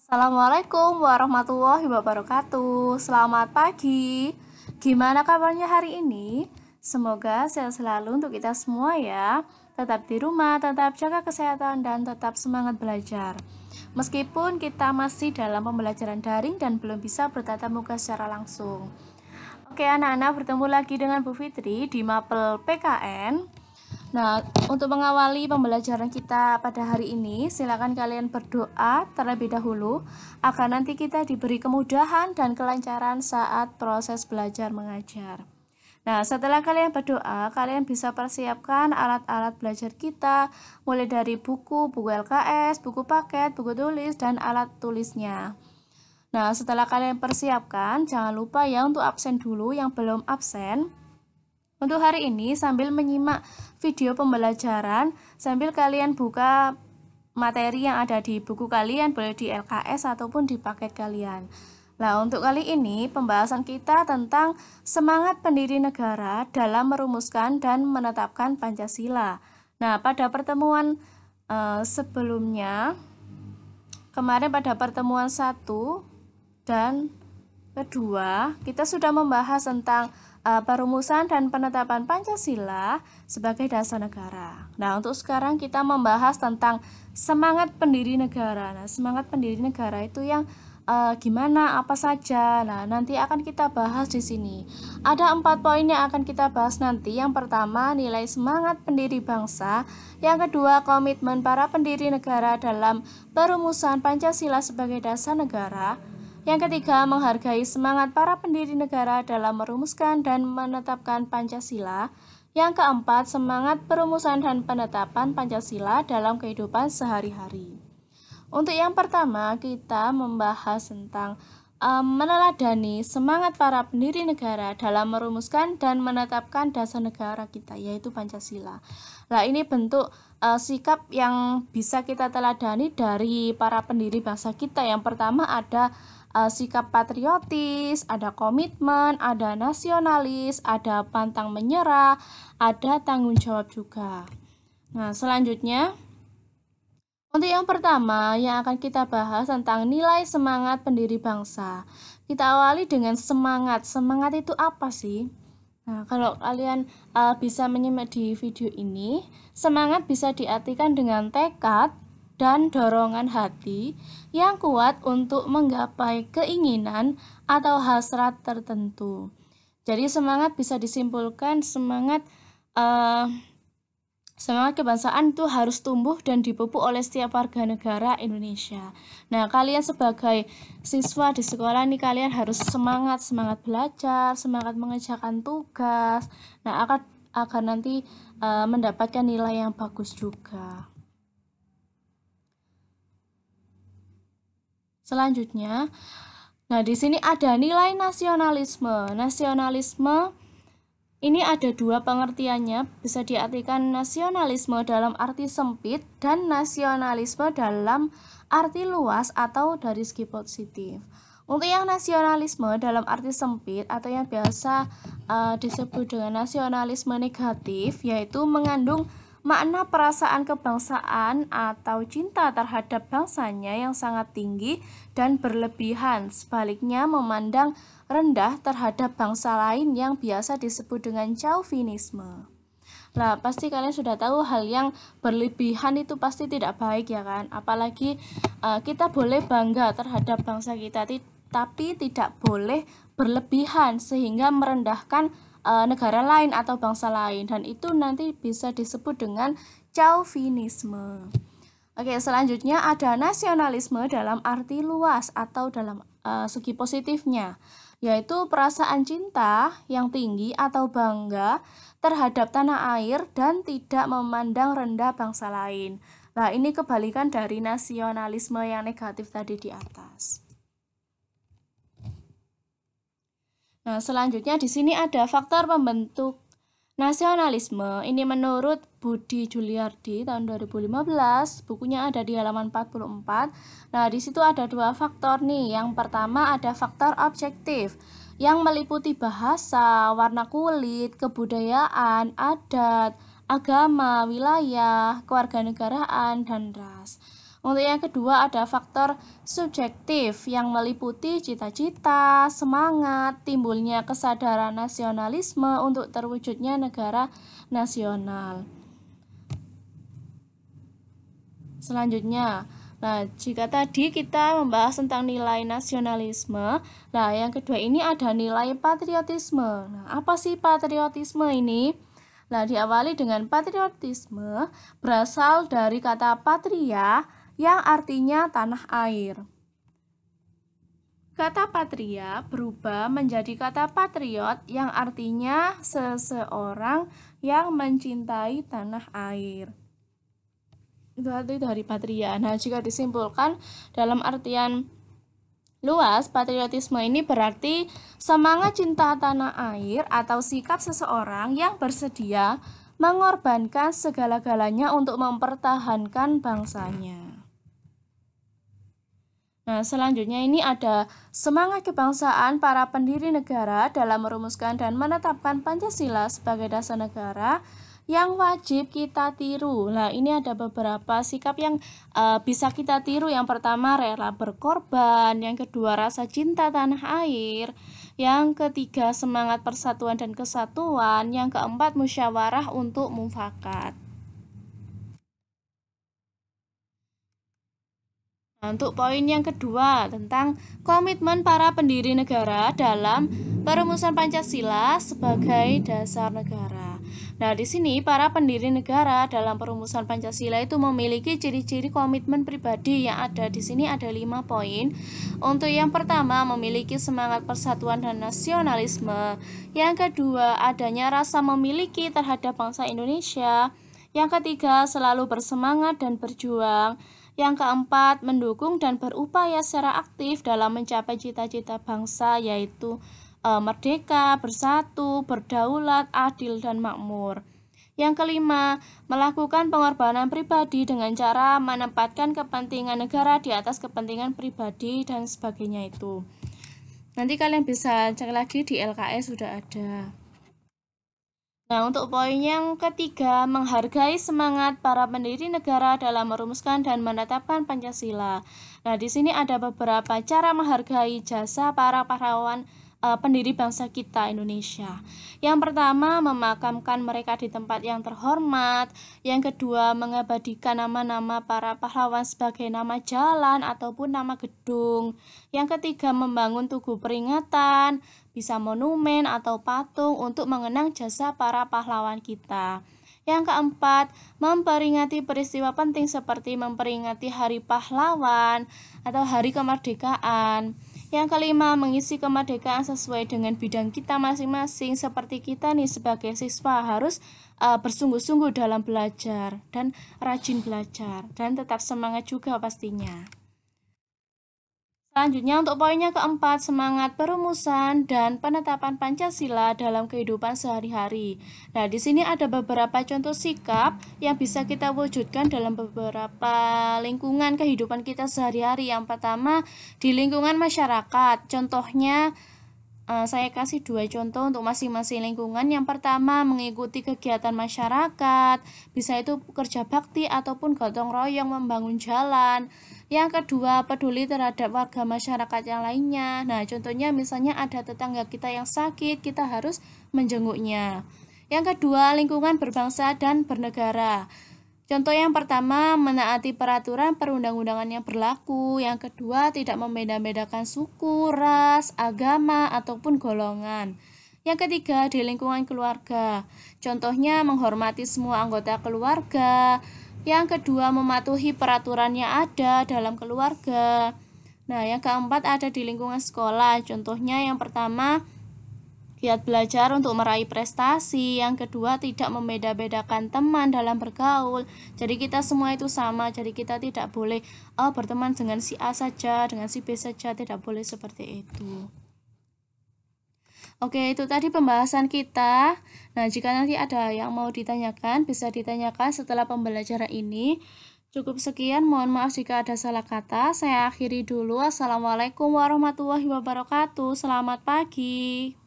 Assalamualaikum warahmatullahi wabarakatuh. Selamat pagi. Gimana kabarnya hari ini? Semoga sehat selalu untuk kita semua ya. Tetap di rumah, tetap jaga kesehatan dan tetap semangat belajar. Meskipun kita masih dalam pembelajaran daring dan belum bisa bertatap muka secara langsung. Oke anak-anak, bertemu lagi dengan Bu Fitri di Mapel PKN. Nah, untuk mengawali pembelajaran kita pada hari ini, silakan kalian berdoa terlebih dahulu agar nanti kita diberi kemudahan dan kelancaran saat proses belajar mengajar. Nah, setelah kalian berdoa, kalian bisa persiapkan alat-alat belajar kita, mulai dari buku LKS, buku paket, buku tulis, dan alat tulisnya. Nah, setelah kalian persiapkan, jangan lupa ya untuk absen dulu yang belum absen. Untuk hari ini sambil menyimak video pembelajaran, sambil kalian buka materi yang ada di buku kalian, boleh di LKS ataupun di paket kalian. Nah, untuk kali ini pembahasan kita tentang semangat pendiri negara dalam merumuskan dan menetapkan Pancasila. Nah, pada pertemuan sebelumnya, kemarin pada pertemuan 1 dan kedua, kita sudah membahas tentang perumusan dan penetapan Pancasila sebagai dasar negara. Nah, untuk sekarang kita membahas tentang semangat pendiri negara. Nah, semangat pendiri negara itu yang gimana, apa saja. Nah, nanti akan kita bahas di sini. Ada 4 poin yang akan kita bahas nanti. Yang pertama, nilai semangat pendiri bangsa. Yang kedua, komitmen para pendiri negara dalam perumusan Pancasila sebagai dasar negara. Yang ketiga, menghargai semangat para pendiri negara dalam merumuskan dan menetapkan Pancasila. Yang keempat, semangat perumusan dan penetapan Pancasila dalam kehidupan sehari-hari. Untuk yang pertama, kita membahas tentang meneladani semangat para pendiri negara dalam merumuskan dan menetapkan dasar negara kita, yaitu Pancasila. Nah, ini bentuk sikap yang bisa kita teladani dari para pendiri bangsa kita. Yang pertama ada sikap patriotis, ada komitmen, ada nasionalis, ada pantang menyerah, ada tanggung jawab juga. Nah, selanjutnya untuk yang pertama yang akan kita bahas tentang nilai semangat pendiri bangsa. Kita awali dengan semangat. Semangat itu apa sih? Nah, kalau kalian bisa menyimak di video ini, semangat bisa diartikan dengan tekad dan dorongan hati yang kuat untuk menggapai keinginan atau hasrat tertentu. Jadi semangat bisa disimpulkan semangat kebangsaan itu harus tumbuh dan dipupuk oleh setiap warga negara Indonesia. Nah, kalian sebagai siswa di sekolah nih, kalian harus semangat belajar, semangat mengerjakan tugas. Nah, agar nanti mendapatkan nilai yang bagus juga. Selanjutnya, nah di sini ada nilai nasionalisme. Nasionalisme ini ada 2 pengertiannya, bisa diartikan nasionalisme dalam arti sempit dan nasionalisme dalam arti luas atau dari segi positif. Untuk yang nasionalisme dalam arti sempit atau yang biasa disebut dengan nasionalisme negatif, yaitu mengandung makna perasaan kebangsaan atau cinta terhadap bangsanya yang sangat tinggi dan berlebihan, sebaliknya memandang rendah terhadap bangsa lain yang biasa disebut dengan chauvinisme. Nah, pasti kalian sudah tahu hal yang berlebihan itu pasti tidak baik ya kan, apalagi kita boleh bangga terhadap bangsa kita, tapi tidak boleh berlebihan sehingga merendahkan negara lain atau bangsa lain, dan itu nanti bisa disebut dengan chauvinisme. Oke, selanjutnya ada nasionalisme dalam arti luas atau dalam segi positifnya, yaitu perasaan cinta yang tinggi atau bangga terhadap tanah air dan tidak memandang rendah bangsa lain. Nah, ini kebalikan dari nasionalisme yang negatif tadi di atas. Nah, selanjutnya di sini ada faktor pembentuk nasionalisme. Ini menurut Budi Juliardi tahun 2015, bukunya ada di halaman 44. Nah, di situ ada 2 faktor nih. Yang pertama ada faktor objektif yang meliputi bahasa, warna kulit, kebudayaan, adat, agama, wilayah, kewarganegaraan, dan ras. Untuk yang kedua ada faktor subjektif yang meliputi cita-cita, semangat, timbulnya kesadaran nasionalisme untuk terwujudnya negara nasional. Selanjutnya, nah jika tadi kita membahas tentang nilai nasionalisme, nah yang kedua ini ada nilai patriotisme. Nah, apa sih patriotisme ini? Nah, diawali dengan patriotisme berasal dari kata patria yang artinya tanah air. Kata patria berubah menjadi kata patriot yang artinya seseorang yang mencintai tanah air. Itu arti dari patria. Nah, jika disimpulkan dalam artian luas, patriotisme ini berarti semangat cinta tanah air atau sikap seseorang yang bersedia mengorbankan segala-galanya untuk mempertahankan bangsanya. Nah, selanjutnya ini ada semangat kebangsaan para pendiri negara dalam merumuskan dan menetapkan Pancasila sebagai dasar negara yang wajib kita tiru. Nah, ini ada beberapa sikap yang bisa kita tiru. Yang pertama, rela berkorban. Yang kedua, rasa cinta tanah air. Yang ketiga, semangat persatuan dan kesatuan. Yang keempat, musyawarah untuk mufakat. Nah, untuk poin yang kedua tentang komitmen para pendiri negara dalam perumusan Pancasila sebagai dasar negara. Nah, di sini para pendiri negara dalam perumusan Pancasila itu memiliki ciri-ciri komitmen pribadi yang ada di sini ada 5 poin. Untuk yang pertama, memiliki semangat persatuan dan nasionalisme. Yang kedua, adanya rasa memiliki terhadap bangsa Indonesia. Yang ketiga, selalu bersemangat dan berjuang. Yang keempat, mendukung dan berupaya secara aktif dalam mencapai cita-cita bangsa yaitu merdeka, bersatu, berdaulat, adil, dan makmur. Yang kelima, melakukan pengorbanan pribadi dengan cara menempatkan kepentingan negara di atas kepentingan pribadi dan sebagainya itu. Nanti kalian bisa cek lagi di LKS sudah ada. Nah, untuk poin yang ketiga, menghargai semangat para pendiri negara dalam merumuskan dan menetapkan Pancasila. Nah, di sini ada beberapa cara menghargai jasa para pahlawan pendiri bangsa kita Indonesia. Yang pertama, memakamkan mereka di tempat yang terhormat. Yang kedua, mengabadikan nama-nama para pahlawan sebagai nama jalan ataupun nama gedung. Yang ketiga, membangun tugu peringatan, bisa monumen atau patung untuk mengenang jasa para pahlawan kita. Yang keempat, memperingati peristiwa penting seperti memperingati Hari Pahlawan atau Hari Kemerdekaan. Yang kelima, mengisi kemerdekaan sesuai dengan bidang kita masing-masing. Seperti kita nih sebagai siswa harus bersungguh-sungguh dalam belajar dan rajin belajar dan tetap semangat juga pastinya. Selanjutnya untuk poin yang keempat, semangat perumusan dan penetapan Pancasila dalam kehidupan sehari-hari. Nah, di sini ada beberapa contoh sikap yang bisa kita wujudkan dalam beberapa lingkungan kehidupan kita sehari-hari. Yang pertama, di lingkungan masyarakat. Contohnya, saya kasih 2 contoh untuk masing-masing lingkungan. Yang pertama, mengikuti kegiatan masyarakat, bisa itu kerja bakti ataupun gotong royong membangun jalan. Yang kedua, peduli terhadap warga masyarakat yang lainnya. Nah, contohnya misalnya ada tetangga kita yang sakit, kita harus menjenguknya. Yang kedua, lingkungan berbangsa dan bernegara. Contoh yang pertama, menaati peraturan perundang-undangan yang berlaku. Yang kedua, tidak membeda-bedakan suku, ras, agama, ataupun golongan. Yang ketiga, di lingkungan keluarga. Contohnya, menghormati semua anggota keluarga. Yang kedua, mematuhi peraturan yang ada dalam keluarga. Nah, yang keempat ada di lingkungan sekolah. Contohnya yang pertama, giat belajar untuk meraih prestasi. Yang kedua, tidak membeda-bedakan teman dalam bergaul. Jadi kita semua itu sama. Jadi kita tidak boleh berteman dengan si A saja, dengan si B saja. Tidak boleh seperti itu. Oke, itu tadi pembahasan kita. Nah, jika nanti ada yang mau ditanyakan, bisa ditanyakan setelah pembelajaran ini. Cukup sekian, mohon maaf jika ada salah kata. Saya akhiri dulu. Assalamualaikum warahmatullahi wabarakatuh. Selamat pagi.